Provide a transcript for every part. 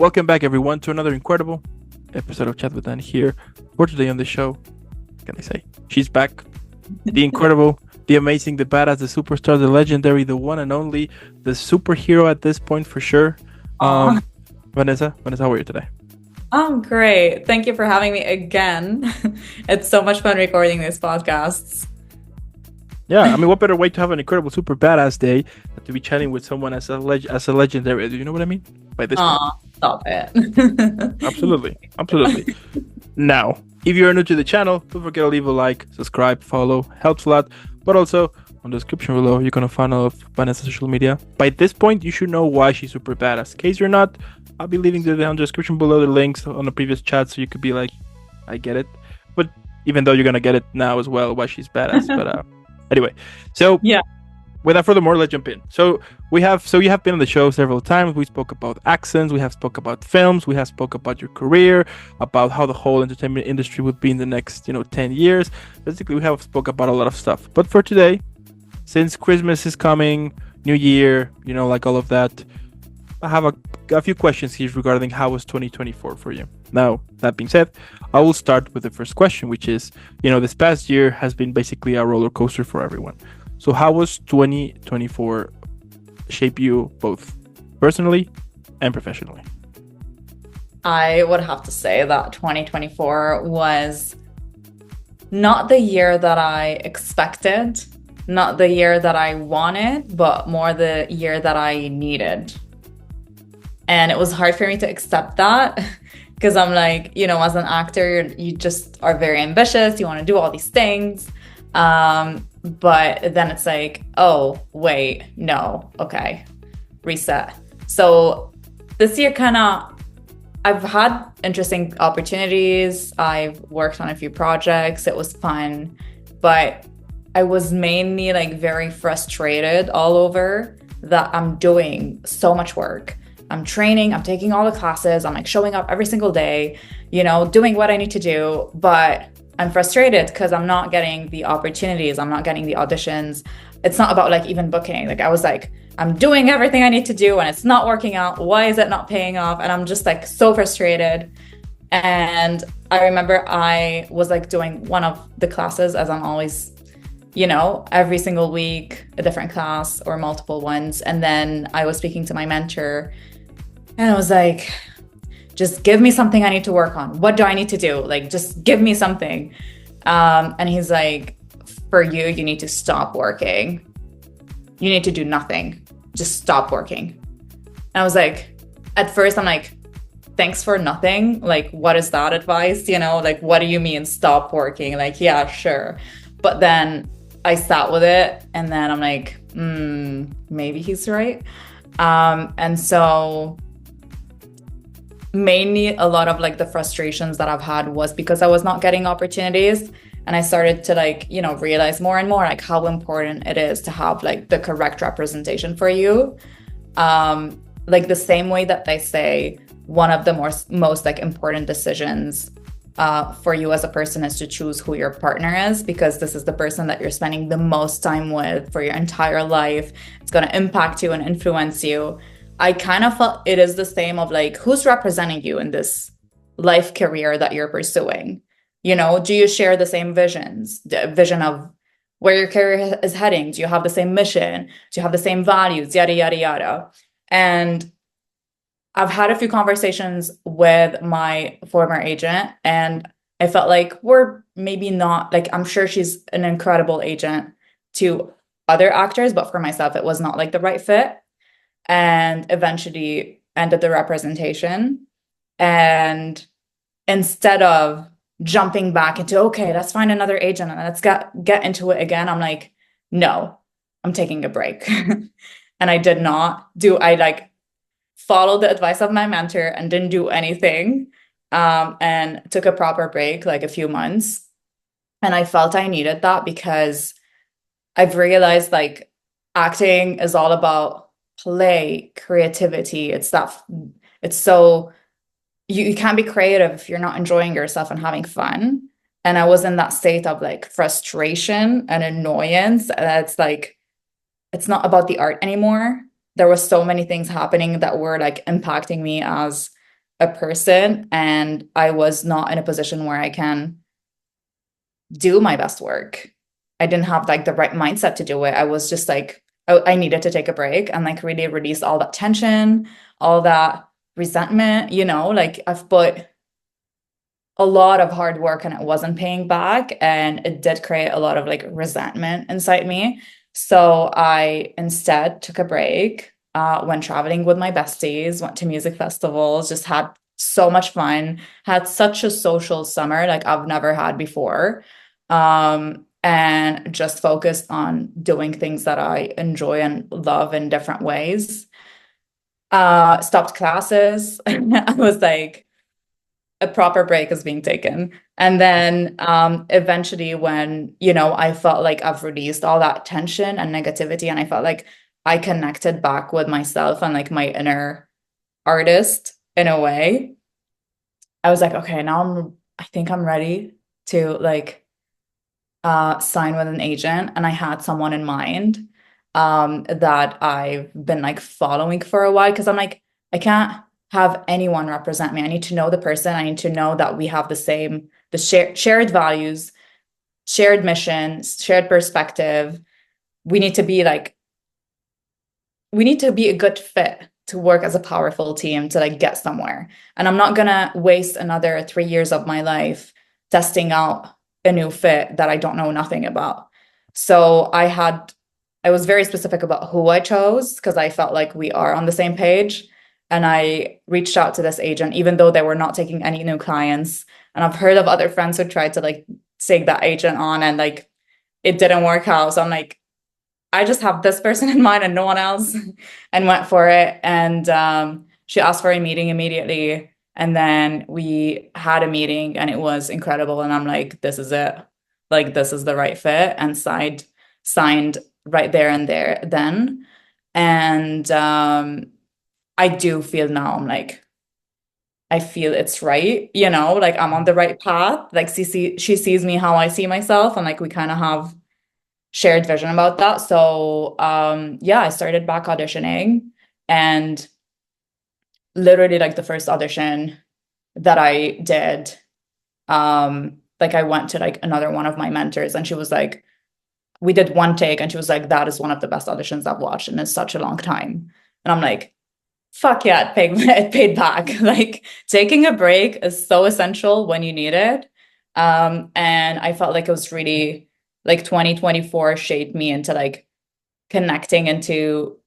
Welcome back, everyone, to another incredible episode of Chat with Dan here. For today on the show, what can I say? She's back. The incredible, the amazing, the badass, the superstar, the legendary, the one and only, the superhero at this point for sure. Aw, Vanessa, how are you today? I'm great. Thank you for having me again. It's so much fun recording these podcasts. Yeah, I mean, what better way to have an incredible, super badass day than to be chatting with someone as a legendary? Do you know what I mean by this point? Aw, stop it. Absolutely. Now, if you're new to the channel, don't forget to leave a like, subscribe, follow, helps a lot. But also, on the description below, you're gonna find all of Vanessa's social media. By this point, you should know why she's super badass. In case you're not, I'll be leaving the description below the links on the previous chat, so you could be like, I get it. But even though you're gonna get it now as well, why she's badass. But anyway, so Yeah. without further more, let's jump in. So you have been on the show several times. We spoke about accents, we have spoke about films, we have spoke about your career, about how the whole entertainment industry would be in the next 10 years. Basically, we have spoke about a lot of stuff. But for today, since Christmas is coming, New Year, like all of that, I have a few questions here regarding how was 2024 for you. Now, that being said, I will start with the first question, which is, this past year has been basically a roller coaster for everyone. So how was 2024 shape you both personally and professionally? I would have to say that 2024 was not the year that I expected, not the year that I wanted, but more the year that I needed. And it was hard for me to accept that because I'm like, as an actor, you just are very ambitious. You want to do all these things. But then it's like, oh, wait, no, okay, reset. So this year I've had interesting opportunities. I've worked on a few projects. It was fun, but I was mainly like very frustrated all over that I'm doing so much work. I'm training, I'm taking all the classes, I'm like showing up every single day, doing what I need to do, but I'm frustrated because I'm not getting the opportunities, I'm not getting the auditions. It's not about like even booking. Like I was like, I'm doing everything I need to do and it's not working out. Why is it not paying off? And I'm just like so frustrated. And I remember I was like doing one of the classes as I'm always, every single week, a different class or multiple ones. And then I was speaking to my mentor and I was like, just give me something I need to work on. What do I need to do? Like, just give me something. And he's like, for you, you need to stop working. You need to do nothing. Just stop working. And I was like, at first, I'm like, thanks for nothing. Like, what is that advice? Like, what do you mean stop working? Like, yeah, sure. But then I sat with it and then I'm like, maybe he's right. And so mainly a lot of like the frustrations that I've had was because I was not getting opportunities. And I started to like, realize more and more like how important it is to have like the correct representation for you. Like the same way that they say one of the most like important decisions for you as a person is to choose who your partner is, because this is the person that you're spending the most time with for your entire life. It's going to impact you and influence you. I kind of felt it is the same of like, who's representing you in this life career that you're pursuing? Do you share the same visions, the vision of where your career is heading? Do you have the same mission? Do you have the same values? Yada, yada, yada. And I've had a few conversations with my former agent, and I felt like we're maybe not like, I'm sure she's an incredible agent to other actors, but for myself, it was not like the right fit. And eventually ended the representation. And instead of jumping back into, okay, let's find another agent and let's get into it again, I'm like, no, I'm taking a break. And I did not do, I like followed the advice of my mentor and didn't do anything, and took a proper break, like a few months. And I felt I needed that because I've realized like acting is all about play, creativity. It's so you can't be creative if you're not enjoying yourself and having fun. And I was in that state of like frustration and annoyance. And it's like, it's not about the art anymore. There was so many things happening that were like impacting me as a person, and I was not in a position where I can do my best work. I didn't have like the right mindset to do it. I was just like, I needed to take a break and like really release all that tension, all that resentment, like I've put a lot of hard work and it wasn't paying back. And it did create a lot of like resentment inside me. So I instead took a break, went traveling with my besties, went to music festivals, just had so much fun, had such a social summer like I've never had before. And just focused on doing things that I enjoy and love in different ways. Stopped classes. I was like, a proper break is being taken. And then eventually when, I felt like I've released all that tension and negativity and I felt like I connected back with myself and like my inner artist in a way, I was like, okay, I think I'm ready to like sign with an agent. And I had someone in mind that I've been like following for a while because I'm like, I can't have anyone represent me. I need to know the person. I need to know that we have the shared values, shared mission, shared perspective. We need to be like, we need to be a good fit to work as a powerful team to like get somewhere. And I'm not gonna waste another 3 years of my life testing out a new fit that I don't know nothing about. So I was very specific about who I chose because I felt like we are on the same page. And I reached out to this agent, even though they were not taking any new clients. And I've heard of other friends who tried to like take that agent on and like it didn't work out. So I'm like, I just have this person in mind and no one else, and went for it. And she asked for a meeting immediately. And then we had a meeting and it was incredible. And I'm like, this is it. Like, this is the right fit. And signed right there and there then. And I do feel now I'm like, I feel it's right, like I'm on the right path. Like she sees me how I see myself, and like we kind of have shared vision about that. So yeah, I started back auditioning, and literally like the first audition that I did, like I went to like another one of my mentors and she was like, we did one take and she was like, that is one of the best auditions I've watched in such a long time. And I'm like, fuck yeah, it paid back. Like taking a break is so essential when you need it. And I felt like it was really like 2024 shaped me into like connecting into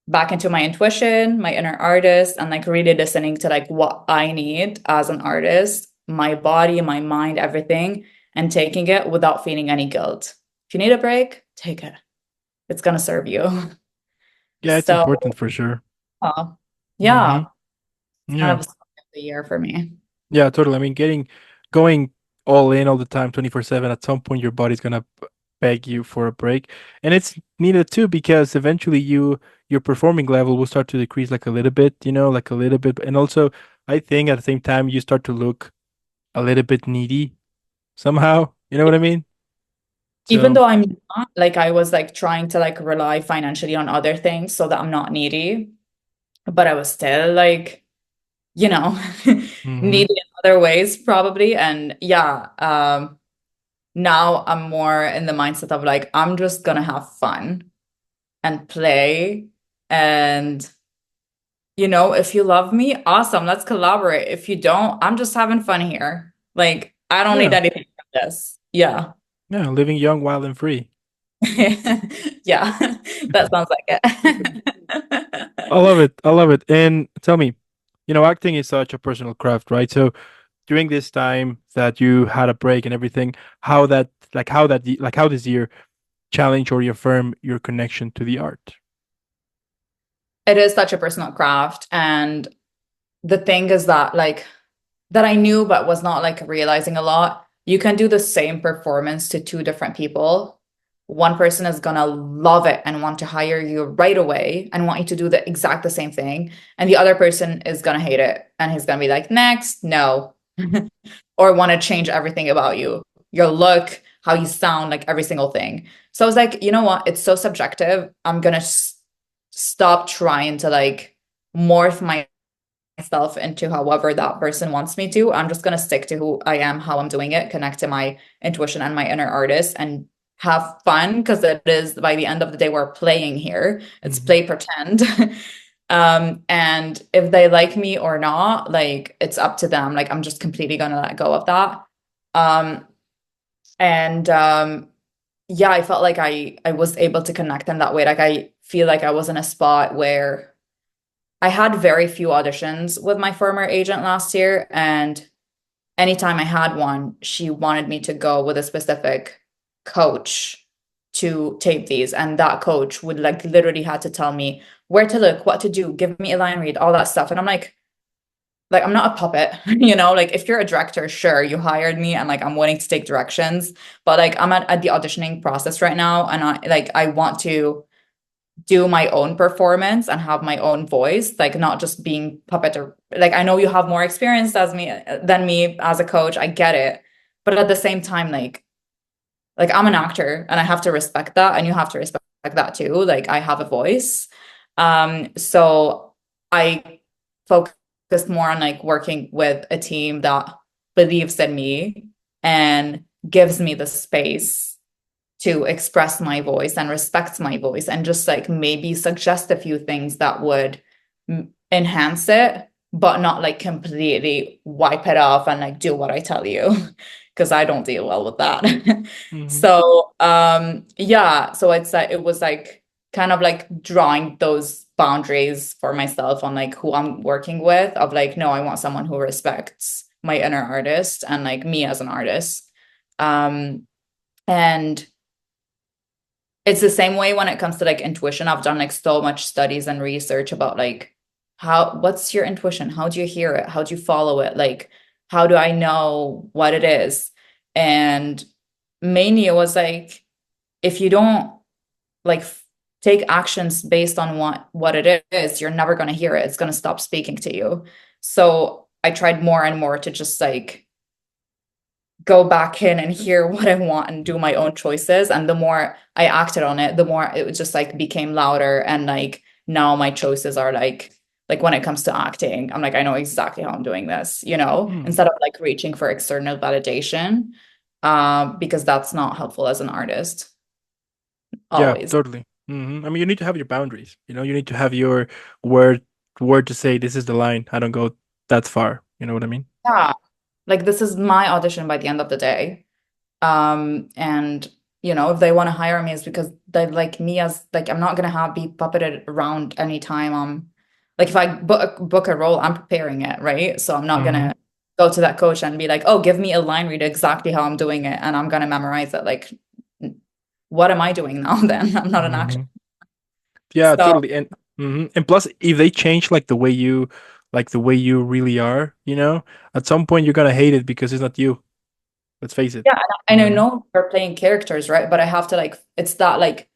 back into my intuition, my inner artist, and like really listening to like what I need as an artist, my body, my mind, everything, and taking it without feeling any guilt. If you need a break, take it. It's gonna serve you. Yeah, it's So, important for sure. uh, Mm-hmm. yeah, it's kind Yeah. of a story of the year for me. Yeah, totally. I mean, going all in all the time, 24/7, at some point your body's gonna beg you for a break. And it's needed too because eventually your performing level will start to decrease like a little bit, like a little bit. And also, I think at the same time you start to look a little bit needy somehow. You know what I mean? Even So, though I'm not, like I was like trying to like rely financially on other things so that I'm not needy, but I was still like, you know, hmm needy in other ways probably. And yeah, now I'm more in the mindset of like, I'm just gonna have fun and play. And, if you love me, awesome, let's collaborate. If you don't, I'm just having fun here. Like, I don't need yeah, anything from this. Yeah. yeah, living young, wild, and free. Yeah, that sounds like it. I love it. I love it. And tell me, acting is such a personal craft, right? So during this time that you had a break and everything, how this year challenge or reaffirm your connection to the art? It is such a personal craft. And the thing is that, like, that I knew but was not like realizing a lot. You can do the same performance to two different people. One person is gonna love it and want to hire you right away and want you to do the same thing. And the other person is gonna hate it and he's gonna be like, next, no. Or want to change everything about you, your look, how you sound, like every single thing. So I was like, you know what? It's so subjective. I'm gonna stop trying to like morph myself into however that person wants me to. I'm just going to stick to who I am, how I'm doing it, connect to my intuition and my inner artist, and have fun, because it is, by the end of the day, we're playing here. It's Hmm. play pretend. And if they like me or not, like it's up to them. Like I'm just completely gonna let go of that. Um, and yeah, I felt like I was able to connect in that way. Like I feel like I was in a spot where I had very few auditions with my former agent last year, and anytime I had one, she wanted me to go with a specific coach to tape these. And that coach would like literally had to tell me where to look, what to do, give me a line read, all that stuff. And I'm like I'm not a puppet, like if you're a director, sure, you hired me and like I'm willing to take directions. But like I'm at the auditioning process right now, and I want to do my own performance and have my own voice, like not just being puppet. Or like I know you have more experience than me as a coach. I get it. But at the same time, like I'm an actor and I have to respect that, and you have to respect that too. Like I have a voice. So I focused more on like working with a team that believes in me and gives me the space to express my voice and respects my voice, and just like maybe suggest a few things that would enhance it, but not like completely wipe it off and like do what I tell you, because I don't deal well with that. Hmm. So yeah, so it's like it was like kind of like drawing those boundaries for myself on like who I'm working with, of like, no, I want someone who respects my inner artist and like me as an artist. And it's the same way when it comes to like intuition. I've done like so much studies and research about like what's your intuition? How do you hear it? How do you follow it? Like, how do I know what it is? And mainly it was like, if you don't like take actions based on what it is, you're never going to hear it. It's going to stop speaking to you. So I tried more and more to just like go back in and hear what I want and do my own choices. And the more I acted on it, the more it just like became louder. And like now my choices are like when it comes to acting, I'm like, I know exactly how I'm doing this, Hmm. instead of like reaching for external validation, because that's not helpful as an artist Yeah, always. totally. I mean, you need to have your boundaries. You need to have your word word to say this is the line. I don't go that far. You know what I mean? Yeah. Like this is my audition by the end of the day. And if they want to hire me, it's because they like me, as like I'm not gonna have be puppeted around anytime. Like if I book a role, I'm preparing it, right? So I'm not Hmm. gonna go to that coach and be like, oh, give me a line read exactly how I'm doing it, and I'm gonna memorize it. Like, what am I doing now then? I'm not an actor. Hmm. Yeah, So totally. And plus, if they change like the way you really are, at some point you're gonna hate it because it's not you. Let's face it. yeah, and I Hmm. know we're playing characters, right? But I have to like it's that like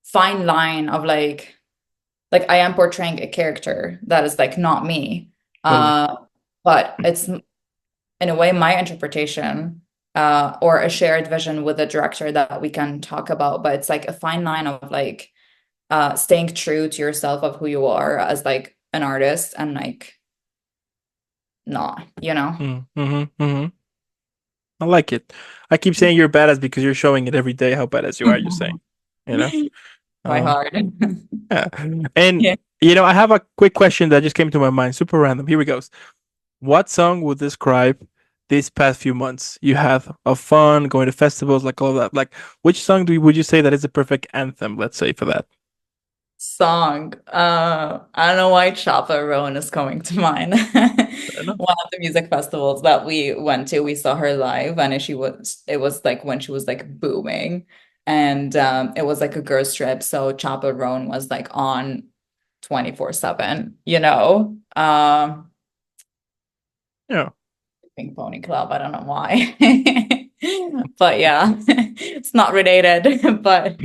fine line of like I am portraying a character that is like not me. Totally. Uh, but it's in a way my interpretation, or a shared vision with a director that we can talk about. But it's like a fine line of like staying true to yourself of who you are as like an artist, and like not. Mm-hmm. Hmm. I like it. I keep saying you're badass because you're showing it every day how badass you are. You're saying, you know. Try Um, hard. yeah. And Yeah. I have a quick question that just came to my mind, super random. Here we go. What song would describe these past few months you had of fun, going to festivals, like all of that? Like, which song would you say that is the perfect anthem, let's say, for that? Song. I don't know why Chapa Roan is coming to mind. Fair enough. One of the music festivals that we went to, we saw her live, and it was like when she was like booming. And it was like a girls trip, so Chapa Roan was like on 24/7, Yeah. Pink Pony Club, I don't know why. But yeah, it's not related, but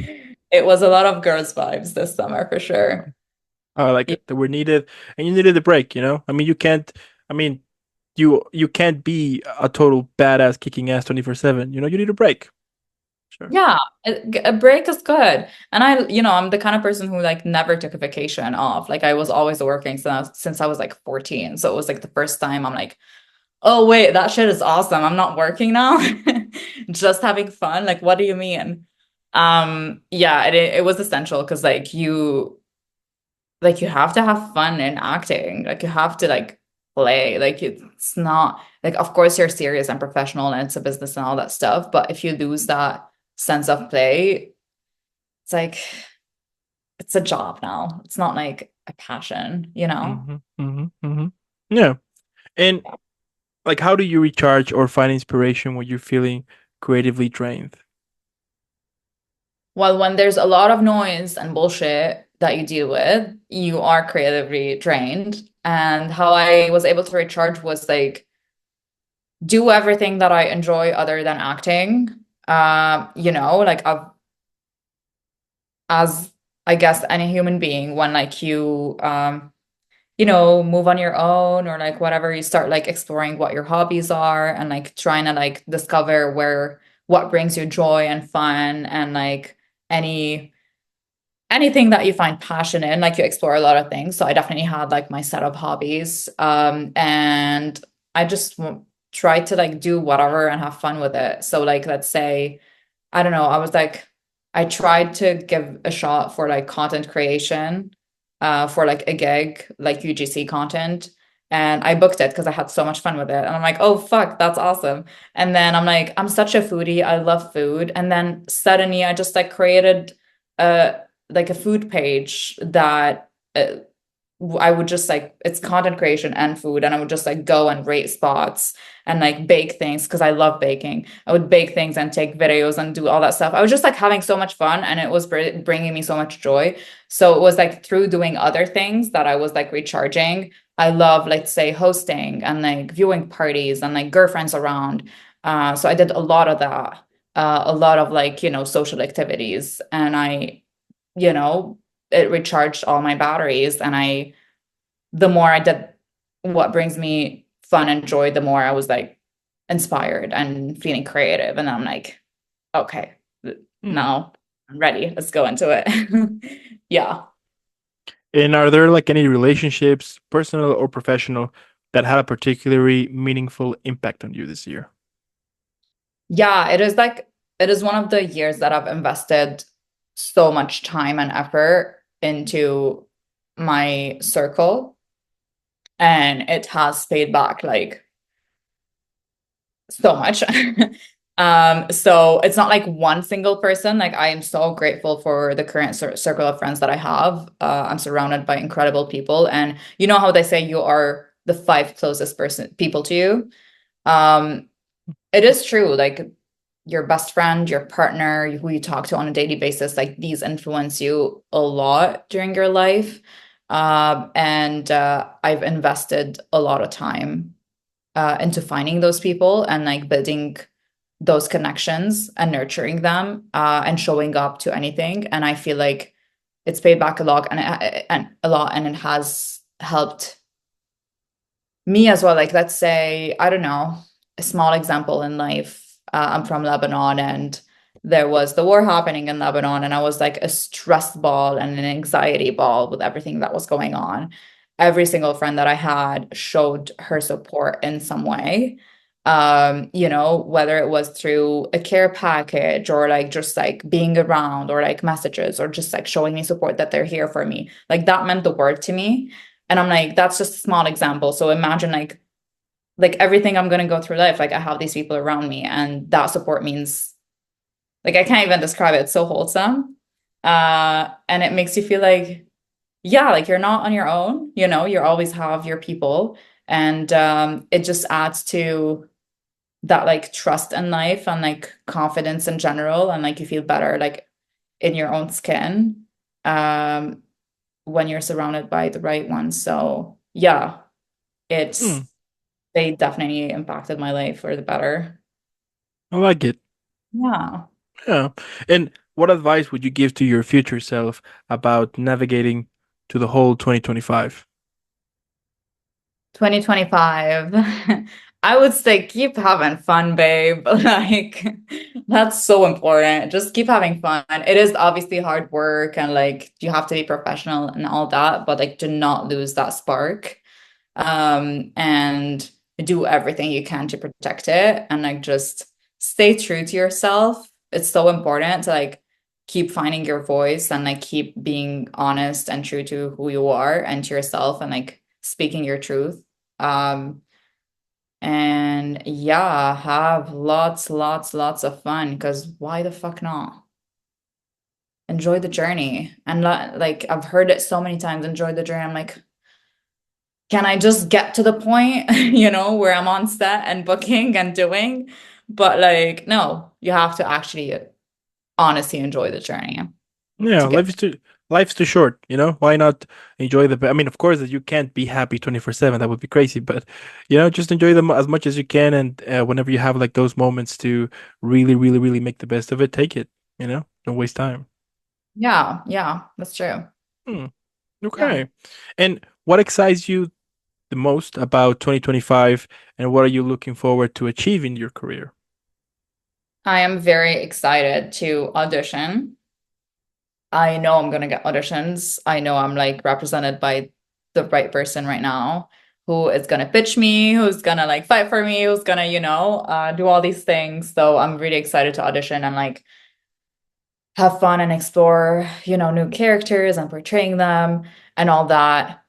it was a lot of girls vibes this summer for sure. I like Yeah. it. That were needed, and you needed a break. I mean, you can't. I mean, you can't be a total badass kicking ass 24/7. You need a break. Sure. Yeah, a break is good. And I'm the kind of person who like never took a vacation off. Like I was always working since I was like 14. So it was like the first time I'm like, oh wait, that shit is awesome. I'm not working now. Just having fun. Like, what do you mean? Yeah, it was essential because you have to have fun in acting. Like you have to like play. Like it's not like of course you're serious and professional and it's a business and all that stuff, but if you lose that sense of play, it's like it's a job now. It's not like a passion, you know? Mm-hmm. Mm-hmm. Mm-hmm. Yeah. And like, how do you recharge or find inspiration when you're feeling creatively drained? Well, when there's a lot of noise and bullshit that you deal with, you are creatively drained. And how I was able to recharge was like do everything that I enjoy other than acting. Like as I guess any human being, when like you move on your own or like whatever, you start like exploring what your hobbies are and like trying to like discover what brings you joy and fun and like any anything that you find passion in, like you explore a lot of things. So I definitely had like my set of hobbies. And I just try to like do whatever and have fun with it. So like let's say, I don't know, I tried to give a shot for like content creation, for like a gig, like UGC content. And I booked it because I had so much fun with it. And I'm like, oh fuck, that's awesome. And then I'm like, I'm such a foodie. I love food. And then suddenly I just like created a like a food page that I would just like it's content creation and food, and I would just like go and rate spots and like bake things because I love baking. I would bake things and take videos and do all that stuff. I was just like having so much fun, and it was bringing me so much joy. So it was like through doing other things that I was like recharging. I love, let's say, hosting and like viewing parties and like girlfriends around. So I did a lot of that, a lot of like social activities, and you know, it recharged all my batteries. And the more I did what brings me fun and joy, the more I was like inspired and feeling creative. And I'm like, okay, Hmm. now I'm ready. Let's go into it. Yeah. And are there like any relationships, personal or professional, that had a particularly meaningful impact on you this year? Yeah, it is one of the years that I've invested so much time and effort into my circle, and it has paid back like so much. So it's not like one single person. Like I am so grateful for the current circle of friends that I have. I'm surrounded by incredible people, and you know how they say you are the five closest people to you. Um, it is true. Like your best friend, your partner, who you talk to on a daily basis, like these influence you a lot during your life. And I've invested a lot of time into finding those people and like building those connections and nurturing them, and showing up to anything. And I feel like it's paid back a lot, and a lot, and it has helped me as well. Like, let's say, I don't know, a small example in life. I'm from Lebanon, and there was the war happening in Lebanon, and I was like a stressed ball and an anxiety ball with everything that was going on. Every single friend that I had showed her support in some way. Whether it was through a care package or like just like being around or like messages or just like showing me support that they're here for me. Like that meant the world to me. And I'm like, that's just a small example. So imagine like everything I'm gonna go through life, like I have these people around me, and that support means like I can't even describe it. It's so wholesome. And it makes you feel like, yeah, like you're not on your own, you always have your people. And it just adds to that like trust in life and like confidence in general, and like you feel better like in your own skin. Um, when you're surrounded by the right ones. So yeah, it's Hmm. they definitely impacted my life for the better. I like it. Yeah. Yeah. And what advice would you give to your future self about navigating to the whole 2025? 2025. I would say keep having fun, babe. Like that's so important. Just keep having fun. It is obviously hard work and like you have to be professional and all that, but like do not lose that spark. And do everything you can to protect it and like just stay true to yourself. It's so important to like keep finding your voice and like keep being honest and true to who you are and to yourself and like speaking your truth. Um, and yeah, have lots of fun because why the fuck not? Enjoy the journey. And like I've heard it so many times, enjoy the journey. I'm like, can I just get to the point, where I'm on set and booking and doing? But like, no, you have to actually honestly enjoy the journey Yeah, to get. life's too short, you know? Why not enjoy I mean, of course, that you can't be happy 24/7. That would be crazy, but just enjoy them as much as you can, and whenever you have like those moments to really make the best of it, take it, Don't waste time. Yeah, that's true. Hmm. Yeah. Okay. And what excites you the most about 2025, and what are you looking forward to achieve in your career? I am very excited to audition. I know I'm gonna get auditions. I know I'm like represented by the right person right now who is gonna pitch me, who's gonna like fight for me, who's gonna, do all these things. So I'm really excited to audition and like have fun and explore, new characters and portraying them and all that.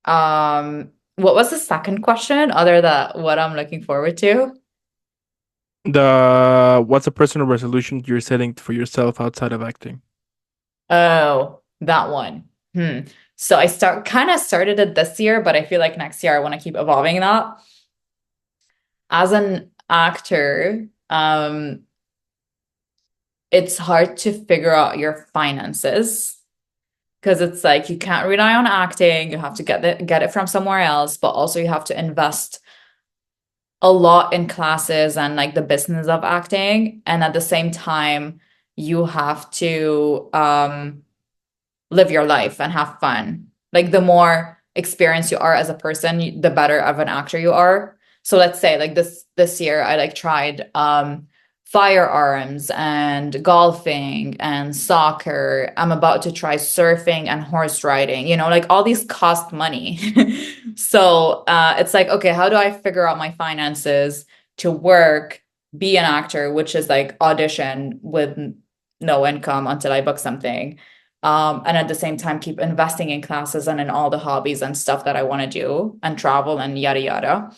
What was the second question other than what I'm looking forward to? What's a personal resolution you're setting for yourself outside of acting? Oh, that one. So I started it this year, but I feel like next year I want to keep evolving that. As an actor, it's hard to figure out your finances because it's like you can't rely on acting. You have to get it from somewhere else, but also you have to invest a lot in classes and like the business of acting. And at the same time, you have to live your life and have fun. Like the more experienced you are as a person, the better of an actor you are. So let's say like this year I like tried firearms and golfing and soccer. I'm about to try surfing and horse riding. Like all these cost money. So it's like, okay, how do I figure out my finances to work, be an actor, which is like audition with no income until I book something, and at the same time keep investing in classes and in all the hobbies and stuff that I want to do and travel and yada yada.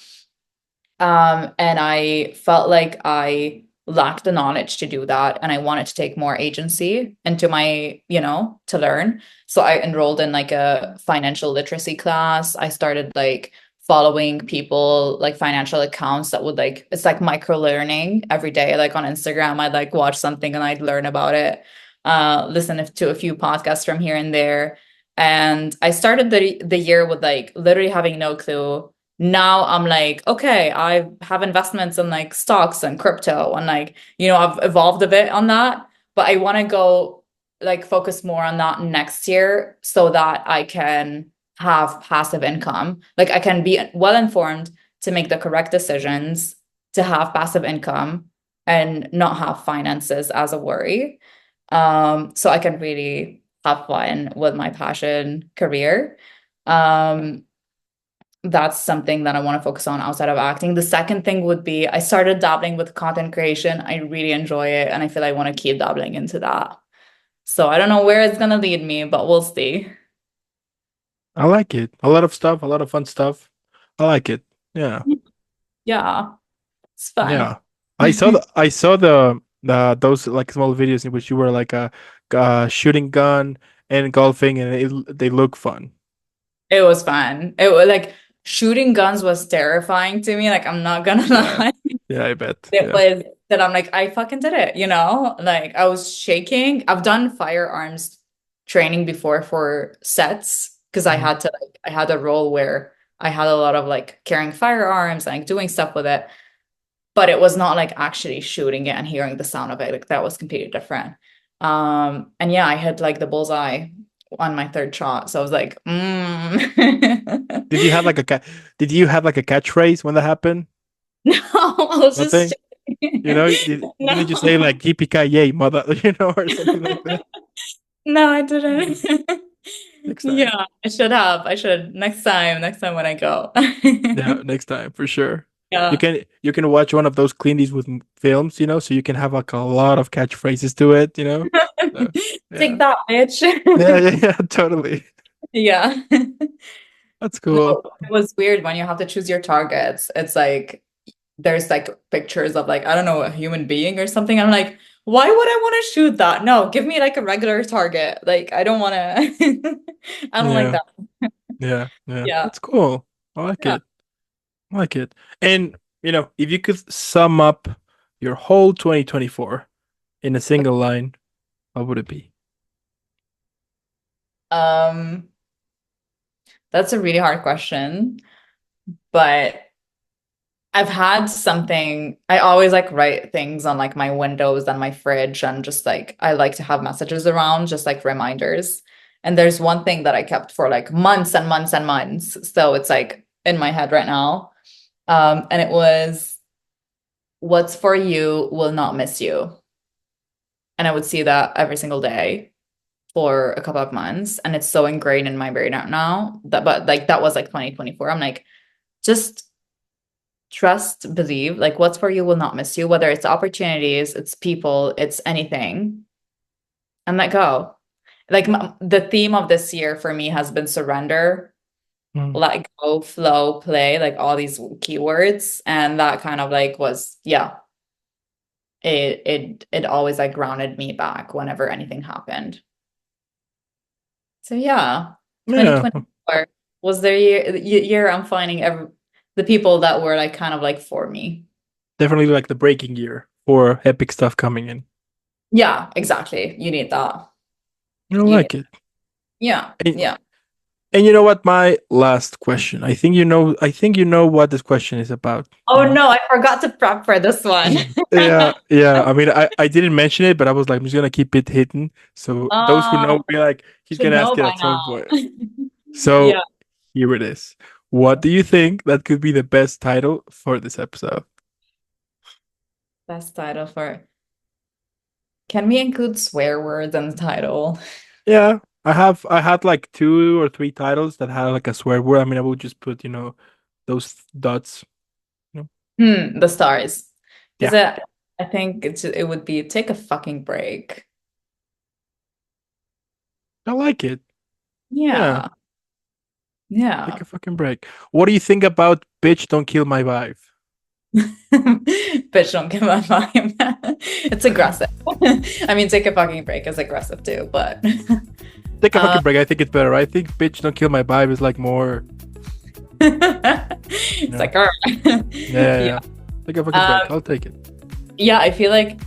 And I felt like I lacked the knowledge to do that, and I wanted to take more agency into my, to learn. So I enrolled in like a financial literacy class. I started like following people like financial accounts that would like it's like micro learning every day. Like on Instagram, I'd like watch something and I'd learn about it. Listen to a few podcasts from here and there. And I started the year with like literally having no clue. Now I'm like, okay, I have investments in like stocks and crypto and like, I've evolved a bit on that, but I want to go like focus more on that next year so that I can have passive income. Like I can be well informed to make the correct decisions, to have passive income and not have finances as a worry. So I can really have fun with my passion career. Um, that's something that I want to focus on outside of acting. The second thing would be I started dabbling with content creation. I really enjoy it and I feel I want to keep dabbling into that. So I don't know where it's gonna lead me, but we'll see. I like it. A lot of stuff, a lot of fun stuff. I like it. Yeah. Yeah, it's fun. Yeah. I saw the those like small videos in which you were like a shooting gun and golfing, and they look fun. It was fun. It was like shooting guns was terrifying to me. Like I'm not gonna Yeah. lie. Yeah, I bet. It Yeah. was that I'm like, I fucking did it, Like I was shaking. I've done firearms training before for sets because Mhm. I had a role where I had a lot of like carrying firearms and like doing stuff with it, but it was not like actually shooting it and hearing the sound of it. Like that was completely different. And yeah, I hit like the bullseye on my third shot. So I was like, Did you have like a cat? Did you have like a catchphrase when that happened? No, I was just Nothing. You know, didn't you say no. like "Yippee yay, mother," or something like that? No, I didn't. Next time. Yeah, I should have. I should next time when I go. Yeah, next time for sure. You Yeah. can you can watch one of those Clint Eastwood films, so you can have like a lot of catchphrases to it. So, Take yeah. that, bitch. Yeah, totally. Yeah. That's No, cool. it was weird when you have to choose your targets. It's like there's like pictures of like, I don't know, a human being or something. I'm like, why would I want to shoot that? No, give me like a regular target. Like I don't want to I don't like Yeah, that. yeah. Yeah. That's cool. I like Yeah. it. I like it. And if you could sum up your whole 2024 in a single line, what would it be? Um, that's a really hard question, but I've had something, I always like write things on like my windows and my fridge and just like I like to have messages around, just like reminders. And there's one thing that I kept for like months and months and months. So it's like in my head right now. And it was what's for you will not miss you. And I would see that every single day for a couple of months. And it's so ingrained in my brain right now that, but like that was like 2024. I'm like, just trust, believe, like what's for you will not miss you, whether it's opportunities, it's people, it's anything, and let go. Like the theme of this year for me has been surrender, Mm. let go, flow, play, like all these keywords. And that kind of like was, yeah, it always like grounded me back whenever anything happened. So yeah, Yeah, 2024 was the year I'm finding the people that were like kind of like for me. definitely like the breaking year for epic stuff coming in. Yeah, exactly. You need that. I You need, like it. yeah, And, yeah. and you know what? My last question. I think you know what this question is about, you Oh know? no, I forgot to prep for this one. Yeah, yeah. I mean, I didn't mention it, but I was like, I'm just gonna keep it hidden. So those who know Oh, be like, he's should gonna know ask it by at some now. point. So Yeah. here it is. What do you think that could be the best title for this episode? Best title for. Can we include swear words in the title? Yeah, I had like two or three titles that had like a swear word. I mean, I would just put, those dots. You know? The stars. Because Yeah, I think it would be take a fucking break. I like it. Yeah, Yeah. take Yeah. a fucking break. What do you think about bitch don't kill my vibe? Bitch, don't give my vibe. It's aggressive. I mean, take a fucking break is aggressive too, but Take a uh, fucking break. I think it's better. I think bitch don't kill my vibe is like more, you it's know. like, all right. Yeah, yeah, Yeah. yeah. Take a fucking break. Um, I'll take it. yeah, I feel like,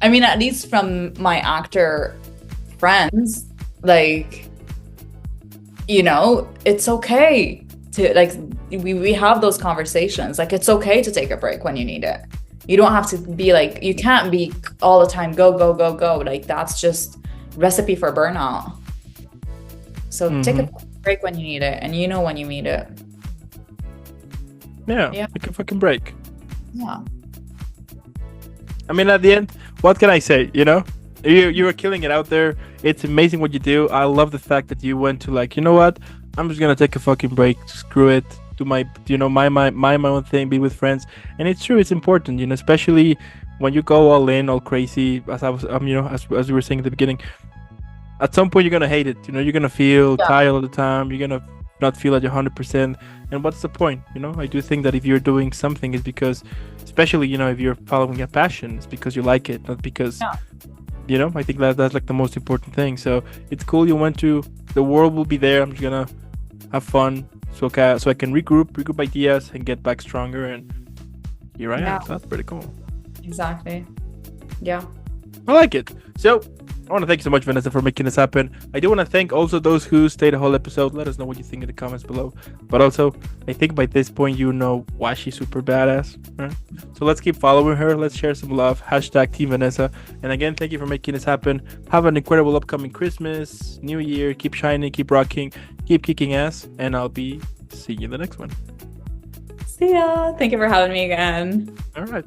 I mean, at least from my actor friends, like, it's okay to like we have those conversations. Like it's okay to take a break when you need it. You don't have to be like you can't be all the time go go go go. Like that's just recipe for burnout. So take a Hmm. break when you need it, and you know when you need it. Yeah, Yeah, take a fucking break. yeah, I mean, at the end, what can I say? You were killing it out there. It's amazing what you do. I love the fact that you went to like, you know what? I'm just gonna take a fucking break. Screw it. Do my own thing. Be with friends. And it's true. It's important. Especially when you go all in, all crazy. As I was, as we were saying at the beginning. At some point, you're gonna hate it. You're gonna feel yeah, tired all the time. You're gonna not feel at your 100%. And what's the point? I do think that if you're doing something, it's because, especially if you're following a passion, it's because you like it, not because yeah, I think that's like the most important thing. So it's cool you went to. The world will be there. I'm just gonna have fun, so I can regroup ideas, and get back stronger. And here I am. yeah, So that's pretty cool. exactly. Yeah. I like it. So I want to thank you so much, Vanessa, for making this happen. I do want to thank also those who stayed the whole episode. Let us know what you think in the comments below. But also, I think by this point you know why she's super badass. Right? So let's keep following her. Let's share some love. # Team Vanessa. And again, thank you for making this happen. Have an incredible upcoming Christmas, New Year. Keep shining, keep rocking, keep kicking ass. And I'll be seeing you in the next one. See ya. Thank you for having me again. All right.